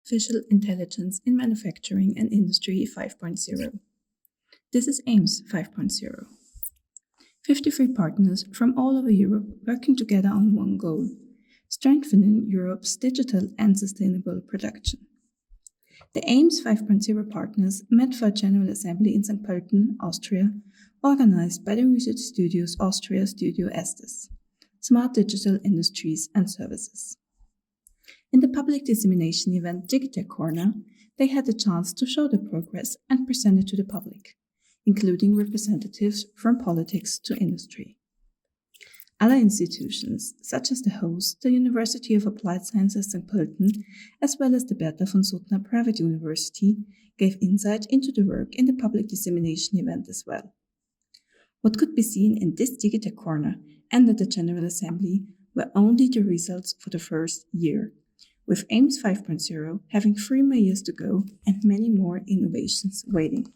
Artificial Intelligence in Manufacturing and Industry 5.0. This is AIMS 5.0. 53 partners from all over Europe working together on one goal: strengthening Europe's digital and sustainable production. The AIMS 5.0 partners met for a General Assembly in St. Pölten, Austria, organized by the Research Studios Austria Studio SDIS, Smart Digital Industries and Services. In the public dissemination event Digitech Corner, they had the chance to show their progress and present it to the public, including representatives from politics to industry. Other institutions, such as the host, the University of Applied Sciences St. Pölten, as well as the Bertha von Suttner Private University, gave insight into the work in the public dissemination event as well. What could be seen in this Digitech Corner and at the General Assembly were only the results for the first year, with AIMS 5.0 having 3 more years to go and many more innovations waiting.